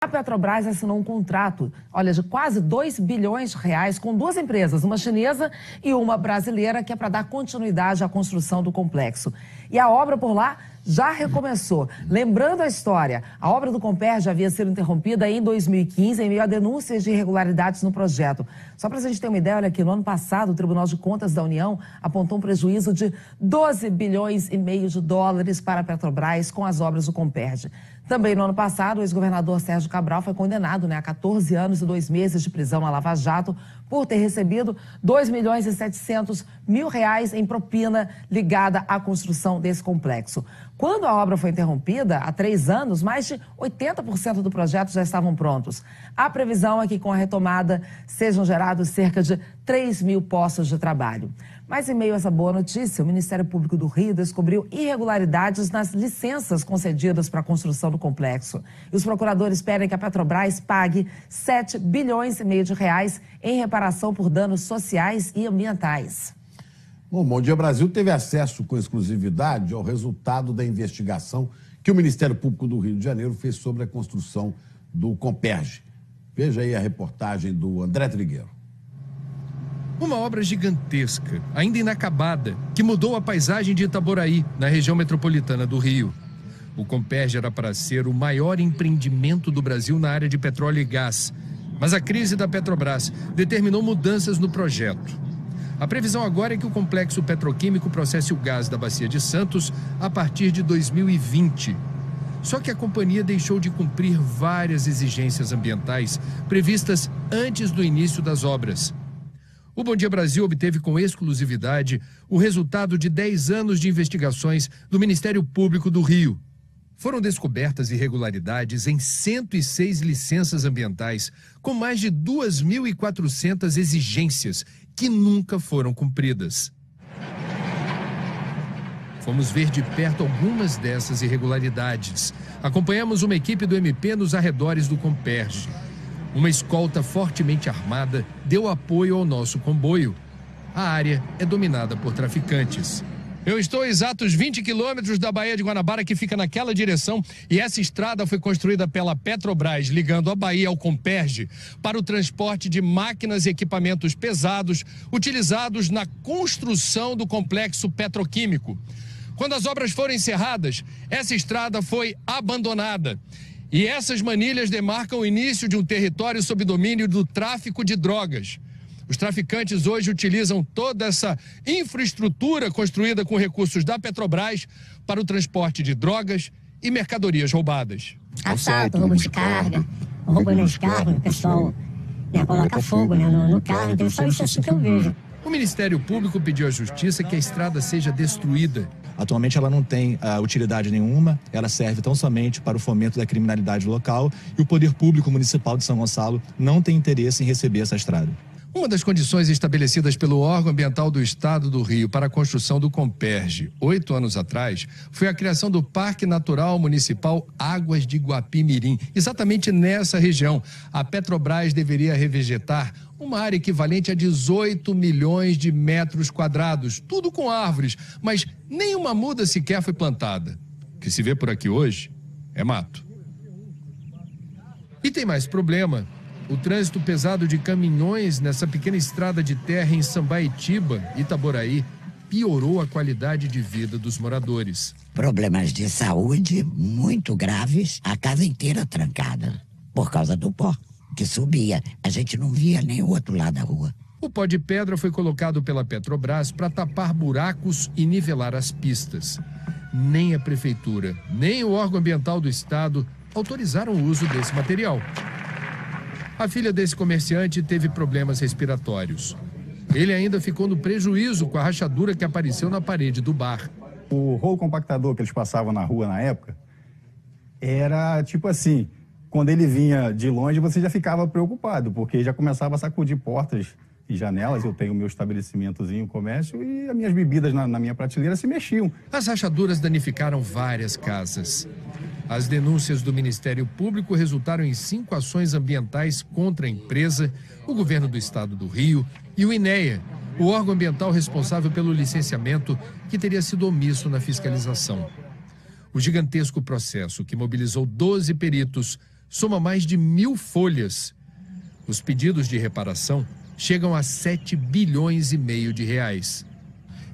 A Petrobras assinou um contrato, olha, de quase 2 bilhões de reais com duas empresas, uma chinesa e uma brasileira, que é para dar continuidade à construção do complexo. E a obra por lá já recomeçou. Lembrando a história, a obra do Comperj havia sido interrompida em 2015 em meio a denúncias de irregularidades no projeto. Só para a gente ter uma ideia, olha aqui, no ano passado o Tribunal de Contas da União apontou um prejuízo de 12 bilhões e meio de dólares para a Petrobras com as obras do Comperj. Também no ano passado, o ex-governador Sérgio Cabral foi condenado a 14 anos e 2 meses de prisão na Lava Jato por ter recebido 2 milhões e 700 mil reais em propina ligada à construção desse complexo. Quando a obra foi interrompida, há 3 anos, mais de 80% do projeto já estavam prontos. A previsão é que com a retomada sejam gerados cerca de 3 mil postos de trabalho. Mas em meio a essa boa notícia, o Ministério Público do Rio descobriu irregularidades nas licenças concedidas para a construção do complexo. E os procuradores pedem que a Petrobras pague 7 bilhões e meio de reais em reparação por danos sociais e ambientais. Bom, Bom Dia Brasil teve acesso com exclusividade ao resultado da investigação que o Ministério Público do Rio de Janeiro fez sobre a construção do Comperj. Veja aí a reportagem do André Trigueiro. Uma obra gigantesca, ainda inacabada, que mudou a paisagem de Itaboraí, na região metropolitana do Rio. O Comperj era para ser o maior empreendimento do Brasil na área de petróleo e gás. Mas a crise da Petrobras determinou mudanças no projeto. A previsão agora é que o complexo petroquímico processe o gás da Bacia de Santos a partir de 2020. Só que a companhia deixou de cumprir várias exigências ambientais previstas antes do início das obras. O Bom Dia Brasil obteve com exclusividade o resultado de 10 anos de investigações do Ministério Público do Rio. Foram descobertas irregularidades em 106 licenças ambientais, com mais de 2.400 exigências que nunca foram cumpridas. Fomos ver de perto algumas dessas irregularidades. Acompanhamos uma equipe do MP nos arredores do Comperj. Uma escolta fortemente armada deu apoio ao nosso comboio. A área é dominada por traficantes. Eu estou a exatos 20 quilômetros da Baía de Guanabara, que fica naquela direção, e essa estrada foi construída pela Petrobras, ligando a Bahia ao Comperj, para o transporte de máquinas e equipamentos pesados utilizados na construção do complexo petroquímico. Quando as obras foram encerradas, essa estrada foi abandonada. E essas manilhas demarcam o início de um território sob domínio do tráfico de drogas. Os traficantes hoje utilizam toda essa infraestrutura construída com recursos da Petrobras para o transporte de drogas e mercadorias roubadas. Assalto, roubo de carga, roubo nas cargas, o pessoal coloca fogo no carro, então só isso assim que eu vejo. O Ministério Público pediu à Justiça que a estrada seja destruída. Atualmente ela não tem utilidade nenhuma, ela serve tão somente para o fomento da criminalidade local e o Poder Público Municipal de São Gonçalo não tem interesse em receber essa estrada. Uma das condições estabelecidas pelo órgão ambiental do Estado do Rio para a construção do Comperj, 8 anos atrás, foi a criação do Parque Natural Municipal Águas de Guapimirim. Exatamente nessa região, a Petrobras deveria revegetar uma área equivalente a 18 milhões de metros quadrados, tudo com árvores, mas nenhuma muda sequer foi plantada. O que se vê por aqui hoje é mato. E tem mais problema. O trânsito pesado de caminhões nessa pequena estrada de terra em Sambaitiba, Itaboraí, piorou a qualidade de vida dos moradores. Problemas de saúde muito graves, a casa inteira trancada, por causa do pó que subia. A gente não via nem o outro lado da rua. O pó de pedra foi colocado pela Petrobras para tapar buracos e nivelar as pistas. Nem a prefeitura, nem o órgão ambiental do estado autorizaram o uso desse material. A filha desse comerciante teve problemas respiratórios. Ele ainda ficou no prejuízo com a rachadura que apareceu na parede do bar. O rolo compactador que eles passavam na rua na época era tipo assim, quando ele vinha de longe você já ficava preocupado, porque já começava a sacudir portas e janelas. Eu tenho o meu estabelecimentozinho, comércio, e as minhas bebidas na minha prateleira se mexiam. As rachaduras danificaram várias casas. As denúncias do Ministério Público resultaram em 5 ações ambientais contra a empresa, o governo do estado do Rio e o INEA, o órgão ambiental responsável pelo licenciamento, que teria sido omisso na fiscalização. O gigantesco processo, que mobilizou 12 peritos, soma mais de 1.000 folhas. Os pedidos de reparação chegam a 7,5 bilhões de reais.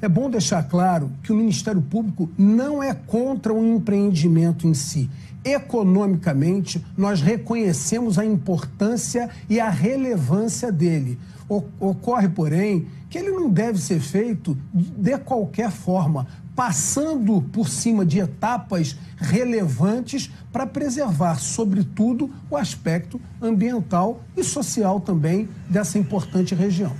É bom deixar claro que o Ministério Público não é contra o empreendimento em si. Economicamente, nós reconhecemos a importância e a relevância dele. Ocorre, porém, que ele não deve ser feito de qualquer forma, passando por cima de etapas relevantes para preservar, sobretudo, o aspecto ambiental e social também dessa importante região.